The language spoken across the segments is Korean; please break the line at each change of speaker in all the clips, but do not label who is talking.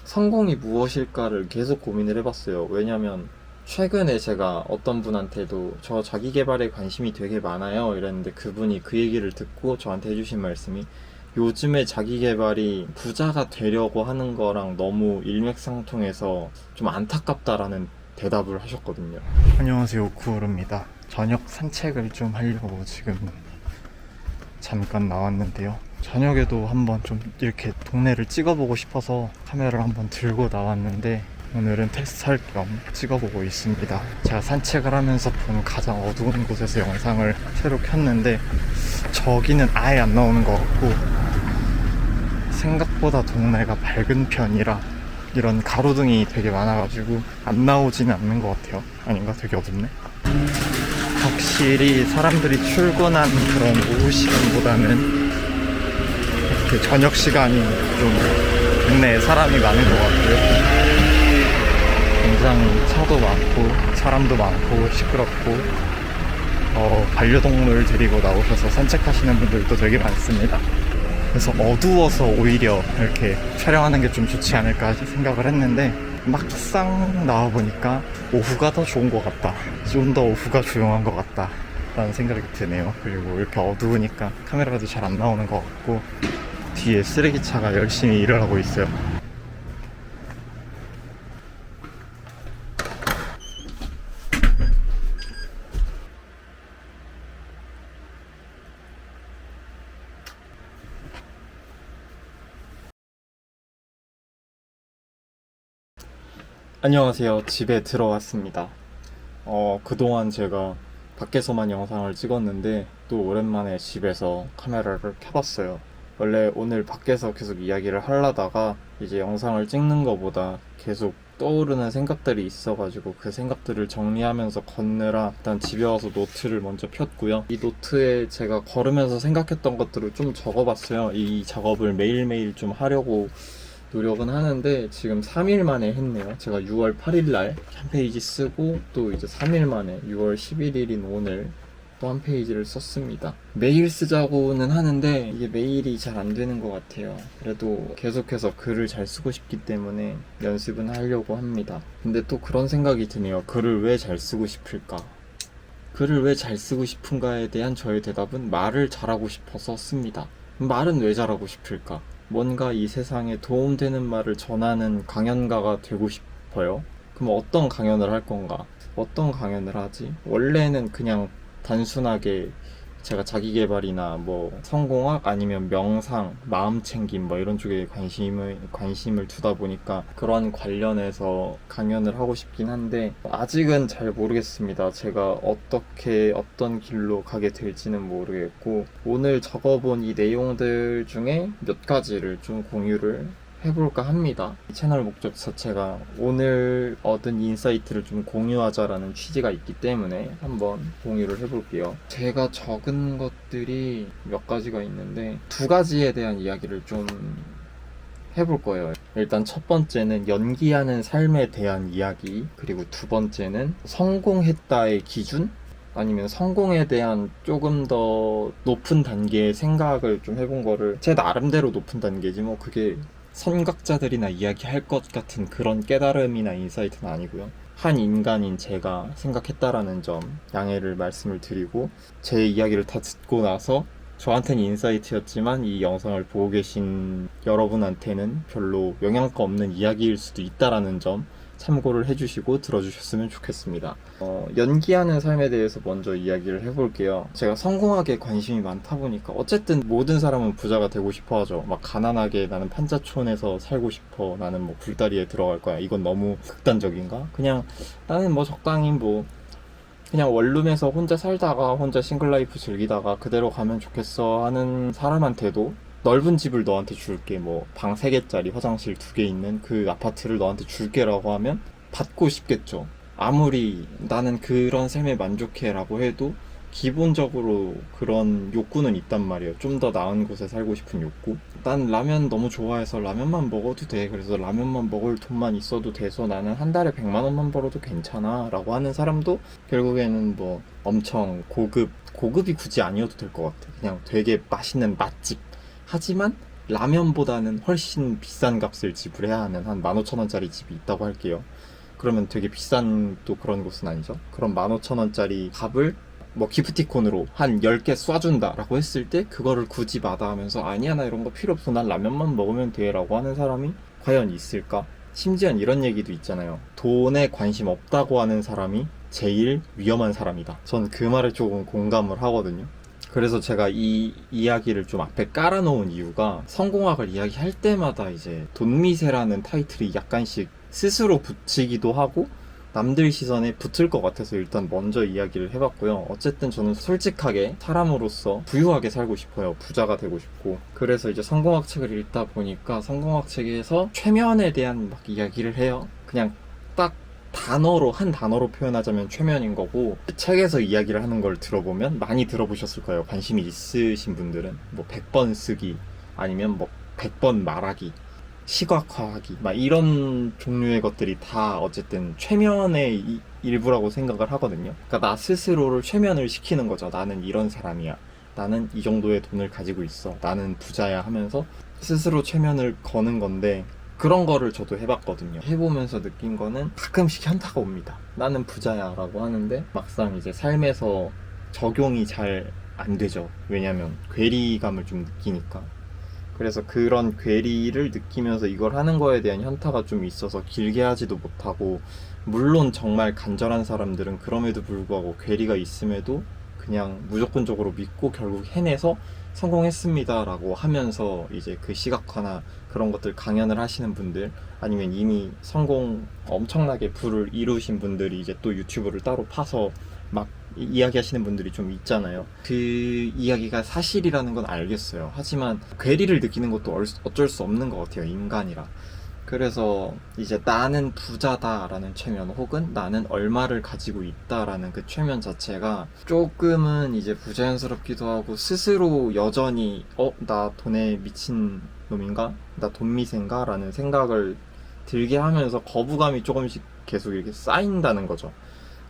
성공이 무엇일까를 계속 고민을 해봤어요. 왜냐면 최근에 제가 어떤 분한테도 저 자기 개발에 관심이 되게 많아요 이랬는데, 그분이 그 얘기를 듣고 저한테 해주신 말씀이 요즘에 자기 개발이 부자가 되려고 하는 거랑 너무 일맥상통해서 좀 안타깝다라는 대답을 하셨거든요. 안녕하세요, 구호르입니다. 저녁 산책을 좀 하려고 지금 잠깐 나왔는데요. 저녁에도 한번 좀 이렇게 동네를 찍어보고 싶어서 카메라를 한번 들고 나왔는데, 오늘은 테스트할 겸 찍어보고 있습니다. 제가 산책을 하면서 본 가장 어두운 곳에서 영상을 새로 켰는데 저기는 아예 안 나오는 것 같고, 생각보다 동네가 밝은 편이라 이런 가로등이 되게 많아가지고 안 나오지는 않는 것 같아요. 아닌가? 되게 어둡네. 확실히 사람들이 출근한 그런 오후 시간보다는 이렇게 저녁 시간이 좀 동네에 사람이 많은 것 같고요. 굉장히 차도 많고 사람도 많고 시끄럽고, 반려동물 데리고 나오셔서 산책하시는 분들도 되게 많습니다. 그래서 어두워서 오히려 이렇게 촬영하는 게 좀 좋지 않을까 생각을 했는데, 막상 나와보니까 오후가 더 좋은 것 같다, 좀 더 오후가 조용한 것 같다 라는 생각이 드네요. 그리고 이렇게 어두우니까 카메라도 잘 안 나오는 것 같고, 뒤에 쓰레기차가 열심히 일을 하고 있어요. 안녕하세요. 집에 들어왔습니다. 그동안 제가 밖에서만 영상을 찍었는데 또 오랜만에 집에서 카메라를 켜봤어요. 원래 오늘 밖에서 계속 이야기를 하려다가 이제 영상을 찍는 것보다 계속 떠오르는 생각들이 있어가지고 그 생각들을 정리하면서 걷느라 일단 집에 와서 노트를 먼저 폈고요. 이 노트에 제가 걸으면서 생각했던 것들을 좀 적어봤어요. 이 작업을 매일매일 좀 하려고 노력은 하는데 지금 3일 만에 했네요. 제가 6월 8일 날 한 페이지 쓰고, 또 이제 3일 만에 6월 11일인 오늘 또 한 페이지를 썼습니다. 매일 쓰자고는 하는데 이게 매일이 잘 안 되는 것 같아요. 그래도 계속해서 글을 잘 쓰고 싶기 때문에 연습은 하려고 합니다. 근데 또 그런 생각이 드네요. 글을 왜 잘 쓰고 싶을까? 글을 왜 잘 쓰고 싶은가에 대한 저의 대답은 말을 잘하고 싶어서 씁니다. 말은 왜 잘하고 싶을까? 뭔가 이 세상에 도움되는 말을 전하는 강연가가 되고 싶어요. 그럼 어떤 강연을 할 건가? 어떤 강연을 하지? 원래는 그냥 단순하게 제가 자기계발이나 뭐 성공학 아니면 명상, 마음챙김 뭐 이런 쪽에 관심을 두다 보니까 그런 관련해서 강연을 하고 싶긴 한데 아직은 잘 모르겠습니다. 제가 어떻게 어떤 길로 가게 될지는 모르겠고, 오늘 적어본 이 내용들 중에 몇 가지를 좀 공유를 해볼까 합니다. 이 채널 목적 자체가 오늘 얻은 인사이트를 좀 공유하자라는 취지가 있기 때문에 한번 공유를 해볼게요. 제가 적은 것들이 몇 가지가 있는데 두 가지에 대한 이야기를 좀 해볼 거예요. 일단 첫 번째는 연기하는 삶에 대한 이야기, 그리고 두 번째는 성공했다의 기준? 아니면 성공에 대한 조금 더 높은 단계의 생각을 좀 해본 거를, 제 나름대로 높은 단계지 뭐 그게 선각자들이나 이야기할 것 같은 그런 깨달음이나 인사이트는 아니고요. 한 인간인 제가 생각했다라는 점 양해를 말씀을 드리고, 제 이야기를 다 듣고 나서 저한테는 인사이트였지만 이 영상을 보고 계신 여러분한테는 별로 영향가 없는 이야기일 수도 있다라는 점 참고를 해주시고 들어주셨으면 좋겠습니다. 연기하는 삶에 대해서 먼저 이야기를 해볼게요. 제가 성공학에 관심이 많다 보니까 어쨌든 모든 사람은 부자가 되고 싶어 하죠. 막 가난하게 나는 판자촌에서 살고 싶어, 나는 뭐 굴다리에 들어갈 거야, 이건 너무 극단적인가? 그냥 나는 뭐 적당히 뭐 그냥 원룸에서 혼자 살다가 혼자 싱글라이프 즐기다가 그대로 가면 좋겠어 하는 사람한테도 넓은 집을 너한테 줄게, 뭐 방 3개짜리 화장실 2개 있는 그 아파트를 너한테 줄게 라고 하면 받고 싶겠죠. 아무리 나는 그런 삶에 만족해 라고 해도 기본적으로 그런 욕구는 있단 말이에요. 좀 더 나은 곳에 살고 싶은 욕구. 난 라면 너무 좋아해서 라면만 먹어도 돼, 그래서 라면만 먹을 돈만 있어도 돼서 나는 한 달에 100만 원만 벌어도 괜찮아 라고 하는 사람도 결국에는 뭐 엄청 고급이 굳이 아니어도 될 것 같아. 그냥 되게 맛있는 맛집, 하지만 라면보다는 훨씬 비싼 값을 지불해야 하는 한 15,000원짜리 집이 있다고 할게요. 그러면 되게 비싼 또 그런 곳은 아니죠. 그럼 15,000원짜리 값을 뭐 기프티콘으로 한 10개 쏴준다 라고 했을 때 그거를 굳이 마다하면서 아니야 나 이런 거 필요 없어 난 라면만 먹으면 돼 라고 하는 사람이 과연 있을까? 심지어 이런 얘기도 있잖아요. 돈에 관심 없다고 하는 사람이 제일 위험한 사람이다. 전 그 말에 조금 공감을 하거든요. 그래서 제가 이 이야기를 좀 앞에 깔아놓은 이유가 성공학을 이야기할 때마다 이제 돈미세라는 타이틀이 약간씩 스스로 붙이기도 하고 남들 시선에 붙을 것 같아서 일단 먼저 이야기를 해봤고요. 어쨌든 저는 솔직하게 사람으로서 부유하게 살고 싶어요. 부자가 되고 싶고. 그래서 이제 성공학 책을 읽다 보니까 성공학 책에서 최면에 대한 막 이야기를 해요. 그냥 딱 한 단어로 표현하자면 최면인 거고, 책에서 이야기를 하는 걸 들어보면 많이 들어보셨을 거예요. 관심이 있으신 분들은 뭐 100번 쓰기 아니면 뭐 100번 말하기 시각화하기 막 이런 종류의 것들이 다 어쨌든 최면의 일부라고 생각을 하거든요. 그러니까 나 스스로를 최면을 시키는 거죠. 나는 이런 사람이야. 나는 이 정도의 돈을 가지고 있어. 나는 부자야 하면서 스스로 최면을 거는 건데, 그런 거를 저도 해봤거든요. 해보면서 느낀 거는 가끔씩 현타가 옵니다. 나는 부자야 라고 하는데 막상 이제 삶에서 적용이 잘 안 되죠. 왜냐면 괴리감을 좀 느끼니까. 그래서 그런 괴리를 느끼면서 이걸 하는 거에 대한 현타가 좀 있어서 길게 하지도 못하고, 물론 정말 간절한 사람들은 그럼에도 불구하고 괴리가 있음에도 그냥 무조건적으로 믿고 결국 해내서 성공했습니다 라고 하면서 이제 그 시각화나 그런 것들 강연을 하시는 분들, 아니면 이미 성공 엄청나게 부를 이루신 분들이 이제 또 유튜브를 따로 파서 막 이야기하시는 분들이 좀 있잖아요. 그 이야기가 사실이라는 건 알겠어요. 하지만 괴리를 느끼는 것도 어쩔 수 없는 것 같아요. 인간이라. 그래서 이제 나는 부자다라는 최면, 혹은 나는 얼마를 가지고 있다라는 그 최면 자체가 조금은 이제 부자연스럽기도 하고, 스스로 여전히 나 돈에 미친 놈인가? 나 돈미세인가? 라는 생각을 들게 하면서 거부감이 조금씩 계속 이렇게 쌓인다는 거죠.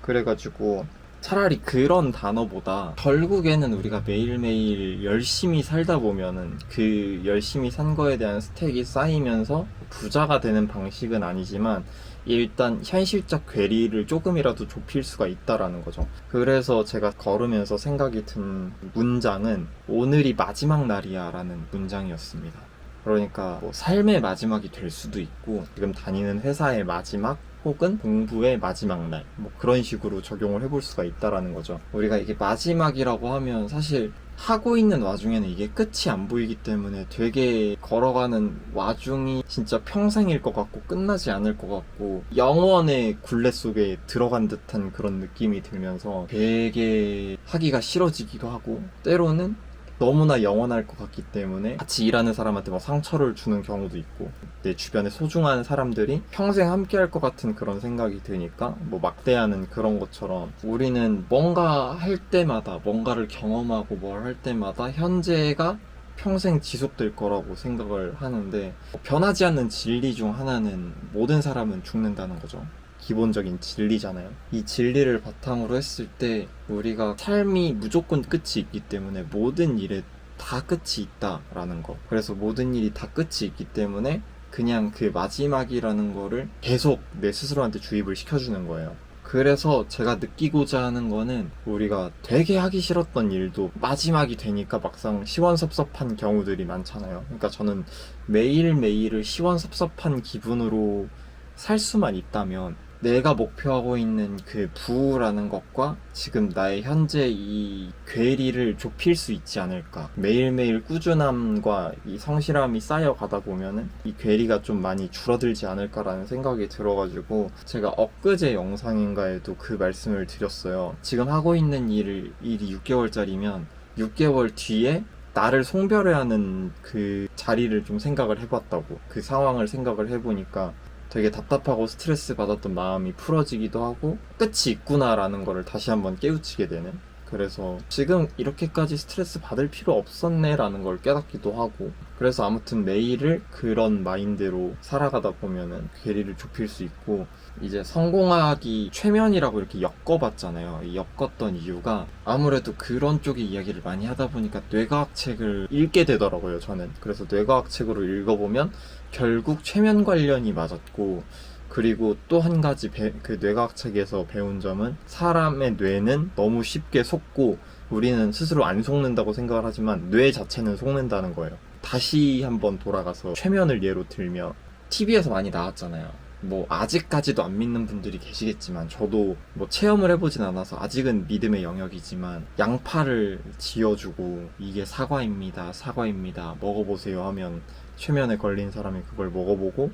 그래가지고 차라리 그런 단어보다 결국에는 우리가 매일매일 열심히 살다 보면은 그 열심히 산 거에 대한 스택이 쌓이면서 부자가 되는 방식은 아니지만 일단 현실적 괴리를 조금이라도 좁힐 수가 있다라는 거죠. 그래서 제가 걸으면서 생각이 든 문장은 오늘이 마지막 날이야 라는 문장이었습니다. 그러니까 뭐 삶의 마지막이 될 수도 있고, 지금 다니는 회사의 마지막, 혹은 공부의 마지막 날, 뭐 그런 식으로 적용을 해볼 수가 있다라는 거죠. 우리가 이게 마지막이라고 하면 사실 하고 있는 와중에는 이게 끝이 안 보이기 때문에 되게 걸어가는 와중이 진짜 평생일 것 같고 끝나지 않을 것 같고 영원의 굴레 속에 들어간 듯한 그런 느낌이 들면서 되게 하기가 싫어지기도 하고, 때로는 너무나 영원할 것 같기 때문에 같이 일하는 사람한테 뭐 상처를 주는 경우도 있고, 내 주변에 소중한 사람들이 평생 함께 할 것 같은 그런 생각이 드니까 뭐 막대하는 그런 것처럼 우리는 뭔가 할 때마다, 뭔가를 경험하고 뭘 할 때마다 현재가 평생 지속될 거라고 생각을 하는데, 변하지 않는 진리 중 하나는 모든 사람은 죽는다는 거죠. 기본적인 진리잖아요. 이 진리를 바탕으로 했을 때 우리가 삶이 무조건 끝이 있기 때문에 모든 일에 다 끝이 있다라는 거. 그래서 모든 일이 다 끝이 있기 때문에 그냥 그 마지막이라는 거를 계속 내 스스로한테 주입을 시켜주는 거예요. 그래서 제가 느끼고자 하는 거는, 우리가 되게 하기 싫었던 일도 마지막이 되니까 막상 시원섭섭한 경우들이 많잖아요. 그러니까 저는 매일매일을 시원섭섭한 기분으로 살 수만 있다면 내가 목표하고 있는 그 부라는 것과 지금 나의 현재 이 괴리를 좁힐 수 있지 않을까. 매일매일 꾸준함과 이 성실함이 쌓여가다 보면은 이 괴리가 좀 많이 줄어들지 않을까라는 생각이 들어가지고 제가 엊그제 영상인가에도 그 말씀을 드렸어요. 지금 하고 있는 일이 6개월짜리면 6개월 뒤에 나를 송별해야 하는 그 자리를 좀 생각을 해봤다고. 그 상황을 생각을 해보니까 되게 답답하고 스트레스 받았던 마음이 풀어지기도 하고 끝이 있구나라는 거를 다시 한번 깨우치게 되는 그래서 지금 이렇게까지 스트레스 받을 필요 없었네 라는 걸 깨닫기도 하고, 그래서 아무튼 매일을 그런 마인드로 살아가다 보면은 괴리를 좁힐 수 있고, 이제 성공하기 최면이라고 이렇게 엮어봤잖아요. 이 엮었던 이유가 아무래도 그런 쪽의 이야기를 많이 하다 보니까 뇌과학 책을 읽게 되더라고요, 저는. 그래서 뇌과학 책으로 읽어보면 결국 최면 관련이 맞았고, 그리고 또 한 가지 그 뇌과학 책에서 배운 점은 사람의 뇌는 너무 쉽게 속고 우리는 스스로 안 속는다고 생각을 하지만 뇌 자체는 속는다는 거예요. 다시 한번 돌아가서 최면을 예로 들면 TV에서 많이 나왔잖아요. 뭐 아직까지도 안 믿는 분들이 계시겠지만 저도 뭐 체험을 해보진 않아서 아직은 믿음의 영역이지만, 양파를 지어주고 이게 사과입니다, 사과입니다, 먹어보세요 하면 최면에 걸린 사람이 그걸 먹어보고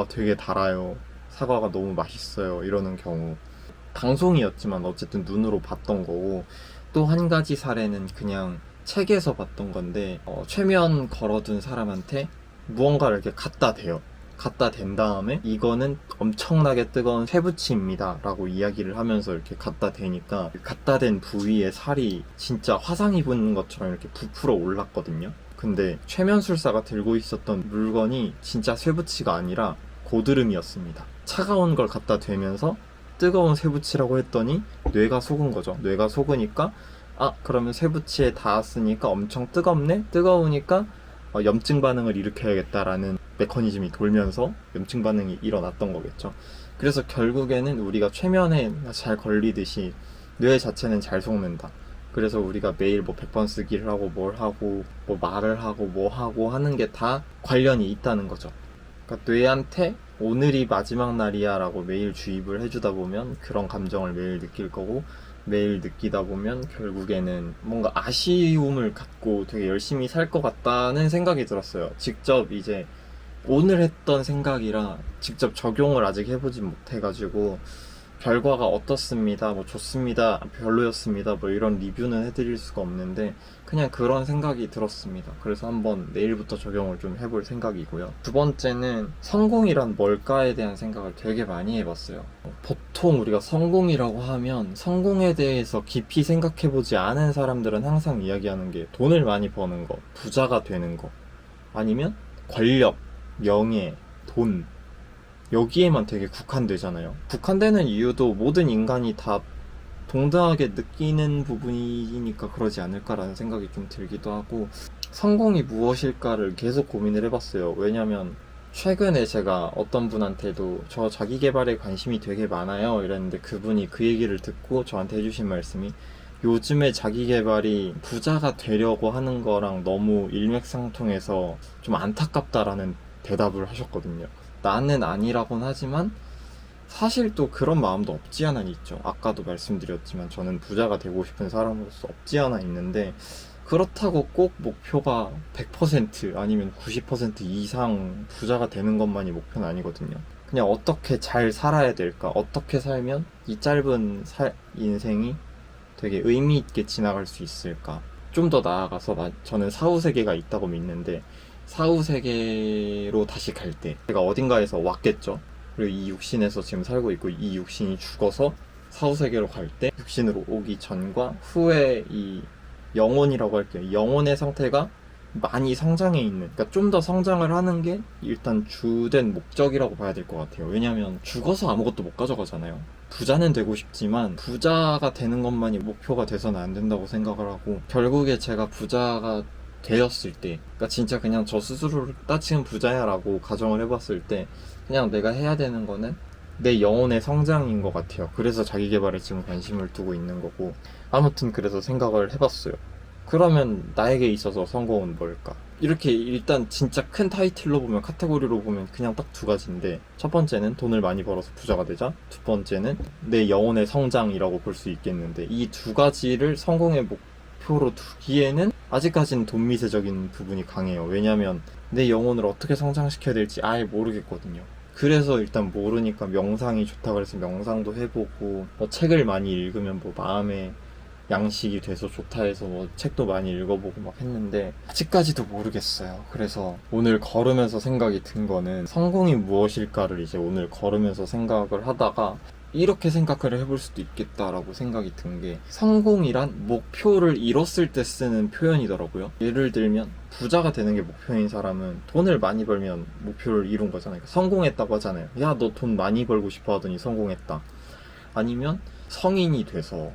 되게 달아요, 사과가 너무 맛있어요 이러는 경우, 방송이었지만 어쨌든 눈으로 봤던 거고. 또 한 가지 사례는 그냥 책에서 봤던 건데, 최면 걸어둔 사람한테 무언가를 이렇게 갖다 대요. 갖다 댄 다음에 이거는 엄청나게 뜨거운 쇠붙이입니다 라고 이야기를 하면서 이렇게 갖다 대니까 갖다 댄 부위에 살이 진짜 화상 입은 것처럼 이렇게 부풀어 올랐거든요. 근데 최면술사가 들고 있었던 물건이 진짜 쇠붙이가 아니라 고드름이었습니다. 차가운 걸 갖다 대면서 뜨거운 쇠붙이라고 했더니 뇌가 속은 거죠. 뇌가 속으니까 그러면 쇠붙이에 닿았으니까 엄청 뜨겁네? 뜨거우니까 염증 반응을 일으켜야겠다라는 메커니즘이 돌면서 염증 반응이 일어났던 거겠죠. 그래서 결국에는 우리가 최면에 잘 걸리듯이 뇌 자체는 잘 속는다. 그래서 우리가 매일 뭐 100번 쓰기를 하고 뭘 하고 뭐 말을 하고 뭐 하고 하는 게 다 관련이 있다는 거죠. 그러니까 뇌한테 오늘이 마지막 날이야 라고 매일 주입을 해주다 보면 그런 감정을 매일 느낄 거고, 매일 느끼다 보면 결국에는 뭔가 아쉬움을 갖고 되게 열심히 살 것 같다는 생각이 들었어요. 직접 이제 오늘 했던 생각이라 직접 적용을 아직 해보진 못해가지고 결과가 어떻습니다, 뭐 좋습니다, 별로였습니다, 뭐 이런 리뷰는 해드릴 수가 없는데 그냥 그런 생각이 들었습니다. 그래서 한번 내일부터 적용을 좀 해볼 생각이고요. 두 번째는 성공이란 뭘까에 대한 생각을 되게 많이 해봤어요. 보통 우리가 성공이라고 하면 성공에 대해서 깊이 생각해보지 않은 사람들은 항상 이야기하는 게 돈을 많이 버는 거, 부자가 되는 거, 아니면 권력, 명예, 돈, 여기에만 되게 국한되잖아요. 국한되는 이유도 모든 인간이 다 동등하게 느끼는 부분이니까 그러지 않을까라는 생각이 좀 들기도 하고, 성공이 무엇일까를 계속 고민을 해봤어요. 왜냐면 최근에 제가 어떤 분한테도 저 자기 개발에 관심이 되게 많아요 이랬는데, 그분이 그 얘기를 듣고 저한테 해주신 말씀이 요즘에 자기 개발이 부자가 되려고 하는 거랑 너무 일맥상통해서 좀 안타깝다라는 대답을 하셨거든요. 나는 아니라고는 하지만 사실 또 그런 마음도 없지 않아 있죠. 아까도 말씀드렸지만 저는 부자가 되고 싶은 사람으로서 없지 않아 있는데, 그렇다고 꼭 목표가 100% 아니면 90% 이상 부자가 되는 것만이 목표는 아니거든요. 그냥 어떻게 잘 살아야 될까, 어떻게 살면 이 짧은 인생이 되게 의미 있게 지나갈 수 있을까. 좀 더 나아가서 저는 사후세계가 있다고 믿는데, 사후세계로 다시 갈 때 제가 어딘가에서 왔겠죠. 그리고 이 육신에서 지금 살고 있고 이 육신이 죽어서 사후세계로 갈 때 육신으로 오기 전과 후에 이 영혼이라고 할게요. 영혼의 상태가 많이 성장해 있는, 그러니까 좀 더 성장을 하는 게 일단 주된 목적이라고 봐야 될 것 같아요. 왜냐면 죽어서 아무것도 못 가져가잖아요. 부자는 되고 싶지만 부자가 되는 것만이 목표가 돼서는 안 된다고 생각을 하고, 결국에 제가 부자가 되었을 때, 그러니까 진짜 그냥 저 스스로를 따지면 부자야 라고 가정을 해봤을 때 그냥 내가 해야 되는 거는 내 영혼의 성장인 것 같아요. 그래서 자기 개발에 지금 관심을 두고 있는 거고, 아무튼 그래서 생각을 해봤어요. 그러면 나에게 있어서 성공은 뭘까? 이렇게 일단 진짜 큰 타이틀로 보면, 카테고리로 보면 그냥 딱 두 가지인데, 첫 번째는 돈을 많이 벌어서 부자가 되자, 두 번째는 내 영혼의 성장이라고 볼 수 있겠는데, 이 두 가지를 성공의 목표로 두기에는 아직까지는 돈미세적인 부분이 강해요. 왜냐면 내 영혼을 어떻게 성장시켜야 될지 아예 모르겠거든요. 그래서 일단 모르니까 명상이 좋다 그래서 명상도 해보고, 뭐 책을 많이 읽으면 뭐 마음의 양식이 돼서 좋다 해서 뭐 책도 많이 읽어보고 막 했는데 아직까지도 모르겠어요. 그래서 오늘 걸으면서 생각이 든 거는 성공이 무엇일까를 이제 오늘 걸으면서 생각을 하다가, 이렇게 생각을 해볼 수도 있겠다라고 생각이 든 게, 성공이란 목표를 이뤘을 때 쓰는 표현이더라고요. 예를 들면 부자가 되는 게 목표인 사람은 돈을 많이 벌면 목표를 이룬 거잖아요. 성공했다고 하잖아요. 야, 너 돈 많이 벌고 싶어 하더니 성공했다. 아니면 성인이 돼서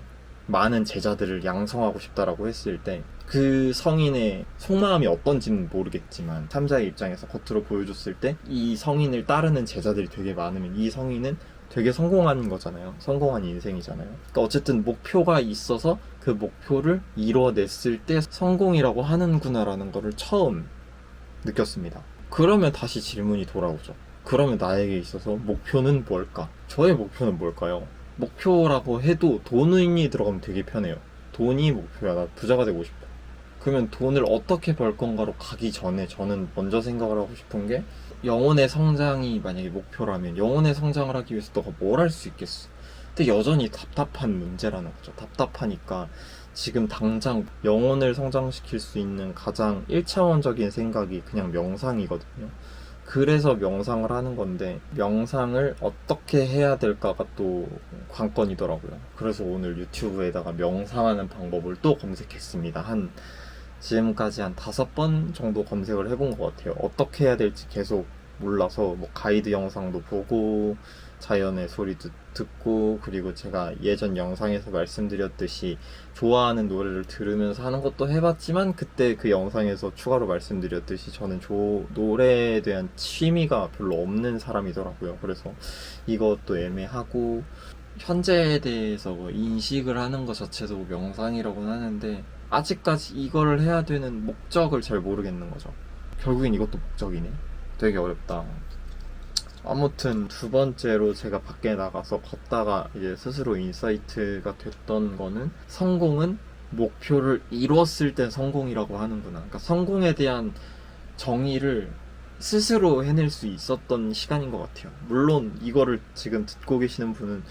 많은 제자들을 양성하고 싶다라고 했을 때 그 성인의 속마음이 어떤지는 모르겠지만 삼자의 입장에서 겉으로 보여줬을 때 이 성인을 따르는 제자들이 되게 많으면 이 성인은 되게 성공한 거잖아요. 성공한 인생이잖아요. 그러니까 어쨌든 목표가 있어서 그 목표를 이뤄냈을 때 성공이라고 하는구나라는 거를 처음 느꼈습니다. 그러면 다시 질문이 돌아오죠. 그러면 나에게 있어서 목표는 뭘까? 저의 목표는 뭘까요? 목표라고 해도 돈이 들어가면 되게 편해요. 돈이 목표야. 나 부자가 되고 싶어. 그러면 돈을 어떻게 벌 건가로 가기 전에 저는 먼저 생각을 하고 싶은 게, 영혼의 성장이 만약에 목표라면 영혼의 성장을 하기 위해서 너가 뭘 할 수 있겠어? 근데 여전히 답답한 문제라는 거죠. 답답하니까 지금 당장 영혼을 성장시킬 수 있는 가장 1차원적인 생각이 그냥 명상이거든요. 그래서 명상을 하는 건데, 명상을 어떻게 해야 될까가 또 관건이더라고요. 그래서 오늘 유튜브에다가 명상하는 방법을 또 검색했습니다. 지금까지 한 5번 정도 검색을 해본 것 같아요. 어떻게 해야 될지 계속 몰라서 뭐 가이드 영상도 보고 자연의 소리도 듣고, 그리고 제가 예전 영상에서 말씀드렸듯이 좋아하는 노래를 들으면서 하는 것도 해봤지만, 그때 그 영상에서 추가로 말씀드렸듯이 저는 노래에 대한 취미가 별로 없는 사람이더라고요. 그래서 이것도 애매하고, 현재에 대해서 뭐 인식을 하는 것 자체도 명상이라고는 하는데 아직까지 이걸 해야 되는 목적을 잘 모르겠는 거죠. 결국엔 이것도 목적이네. 되게 어렵다. 아무튼 두 번째로 제가 밖에 나가서 걷다가 이제 스스로 인사이트가 됐던 거는, 성공은 목표를 이뤘을 때 성공이라고 하는구나. 그러니까 성공에 대한 정의를 스스로 해낼 수 있었던 시간인 것 같아요. 물론 이거를 지금 듣고 계시는 분은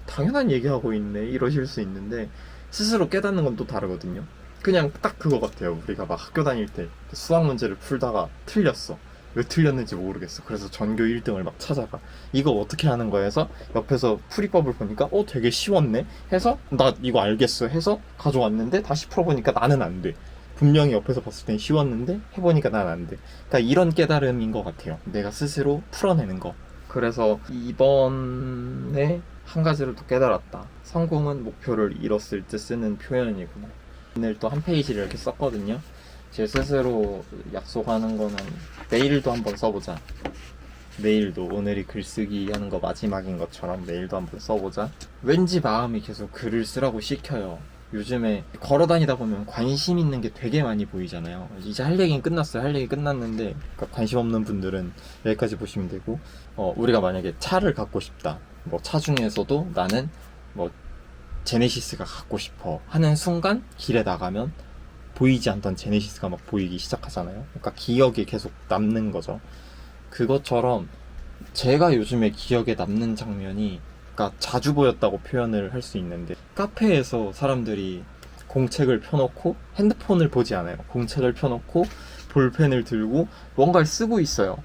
당연한 얘기하고 있네 이러실 수 있는데, 스스로 깨닫는 건 또 다르거든요. 그냥 딱 그거 같아요. 우리가 막 학교 다닐 때 수학 문제를 풀다가 틀렸어. 왜 틀렸는지 모르겠어. 그래서 전교 1등을 막 찾아가. 이거 어떻게 하는 거야 해서 옆에서 풀이법을 보니까 되게 쉬웠네 해서 나 이거 알겠어 해서 가져왔는데, 다시 풀어보니까 나는 안 돼. 분명히 옆에서 봤을 땐 쉬웠는데 해보니까 난 안 돼. 그러니까 이런 깨달음인 것 같아요. 내가 스스로 풀어내는 거. 그래서 이번에 한 가지를 또 깨달았다. 성공은 목표를 이뤘을 때 쓰는 표현이구나. 오늘 또 한 페이지를 이렇게 썼거든요. 제 스스로 약속하는 거는 내일도 한번 써보자. 내일도, 오늘이 글쓰기 하는 거 마지막인 것처럼 내일도 한번 써보자. 왠지 마음이 계속 글을 쓰라고 시켜요. 요즘에 걸어다니다 보면 관심 있는 게 되게 많이 보이잖아요. 이제 할 얘기는 끝났어요. 할 얘기 끝났는데, 그러니까 관심 없는 분들은 여기까지 보시면 되고, 우리가 만약에 차를 갖고 싶다. 뭐 차 중에서도 나는 뭐 제네시스가 갖고 싶어 하는 순간 길에 나가면 보이지 않던 제네시스가 막 보이기 시작하잖아요. 그러니까 기억에 계속 남는 거죠. 그것처럼 제가 요즘에 기억에 남는 장면이, 그러니까 자주 보였다고 표현을 할 수 있는데, 카페에서 사람들이 공책을 펴놓고 핸드폰을 보지 않아요. 공책을 펴놓고 볼펜을 들고 뭔가를 쓰고 있어요.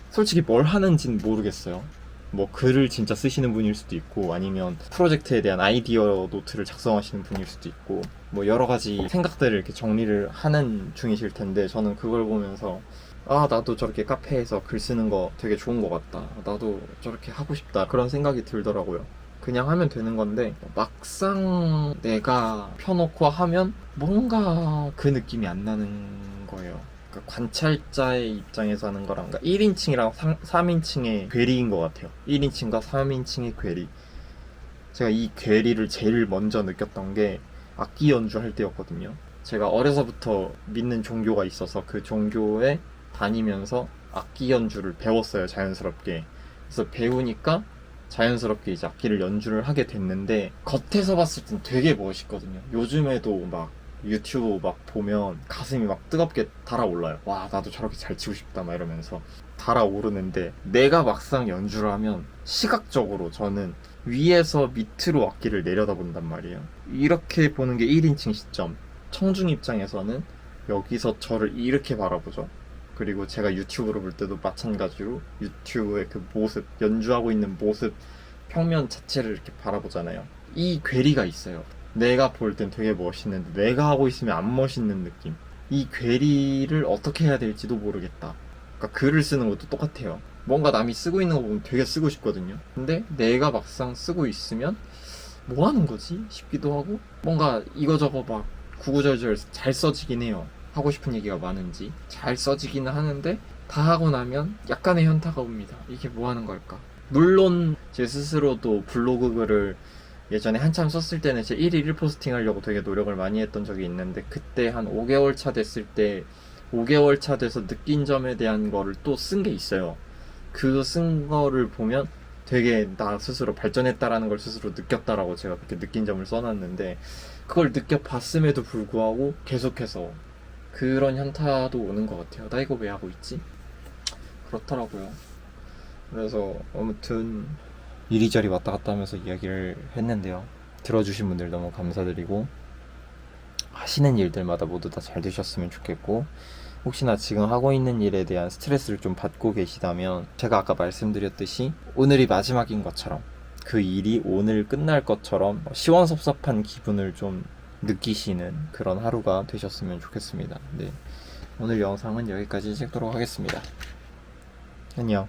솔직히 뭘 하는지는 모르겠어요. 뭐 글을 진짜 쓰시는 분일 수도 있고, 아니면 프로젝트에 대한 아이디어 노트를 작성하시는 분일 수도 있고, 뭐 여러 가지 생각들을 이렇게 정리를 하는 중이실 텐데, 저는 그걸 보면서 나도 저렇게 카페에서 글 쓰는 거 되게 좋은 것 같다. 나도 저렇게 하고 싶다. 그런 생각이 들더라고요. 그냥 하면 되는 건데, 막상 내가 펴놓고 하면 뭔가 그 느낌이 안 나는 거예요. 그러니까 관찰자의 입장에서 하는 거랑, 그러니까 1인칭이랑 3인칭의 괴리인 것 같아요. 1인칭과 3인칭의 괴리. 제가 이 괴리를 제일 먼저 느꼈던 게 악기 연주할 때였거든요. 제가 어려서부터 믿는 종교가 있어서 그 종교에 다니면서 악기 연주를 배웠어요, 자연스럽게. 그래서 배우니까 자연스럽게 이제 악기를 연주를 하게 됐는데, 겉에서 봤을 땐 되게 멋있거든요. 요즘에도 막 유튜브 막 보면 가슴이 막 뜨겁게 달아올라요. 와, 나도 저렇게 잘 치고 싶다 막 이러면서 달아오르는데, 내가 막상 연주를 하면 시각적으로 저는 위에서 밑으로 악기를 내려다본단 말이에요. 이렇게 보는 게 1인칭 시점. 청중 입장에서는 여기서 저를 이렇게 바라보죠. 그리고 제가 유튜브로 볼 때도 마찬가지로 유튜브의 그 모습, 연주하고 있는 모습 평면 자체를 이렇게 바라보잖아요. 이 괴리가 있어요. 내가 볼 땐 되게 멋있는데 내가 하고 있으면 안 멋있는 느낌. 이 괴리를 어떻게 해야 될지도 모르겠다. 그러니까 글을 쓰는 것도 똑같아요. 뭔가 남이 쓰고 있는 거 보면 되게 쓰고 싶거든요. 근데 내가 막상 쓰고 있으면 뭐 하는 거지? 싶기도 하고 뭔가 이거저거 막 구구절절 잘 써지긴 해요. 하고 싶은 얘기가 많은지 잘 써지기는 하는데 다 하고 나면 약간의 현타가 옵니다. 이게 뭐 하는 걸까? 물론 제 스스로도 블로그 글을 예전에 한참 썼을 때는 제 1일 1포스팅 하려고 되게 노력을 많이 했던 적이 있는데 그때 한 5개월 차 됐을 때 5개월 차 돼서 느낀 점에 대한 거를 또 쓴 게 있어요. 그 쓴 거를 보면 되게 나 스스로 발전했다라는 걸 스스로 느꼈다라고 제가 그렇게 느낀 점을 써놨는데 그걸 느껴봤음에도 불구하고 계속해서 그런 현타도 오는 것 같아요. 나 이거 왜 하고 있지? 그렇더라고요. 그래서 아무튼 이리저리 왔다 갔다 하면서 이야기를 했는데요. 들어주신 분들 너무 감사드리고 하시는 일들마다 모두 다 잘 되셨으면 좋겠고 혹시나 지금 하고 있는 일에 대한 스트레스를 좀 받고 계시다면 제가 아까 말씀드렸듯이 오늘이 마지막인 것처럼 그 일이 오늘 끝날 것처럼 시원섭섭한 기분을 좀 느끼시는 그런 하루가 되셨으면 좋겠습니다. 네, 오늘 영상은 여기까지 찍도록 하겠습니다. 안녕.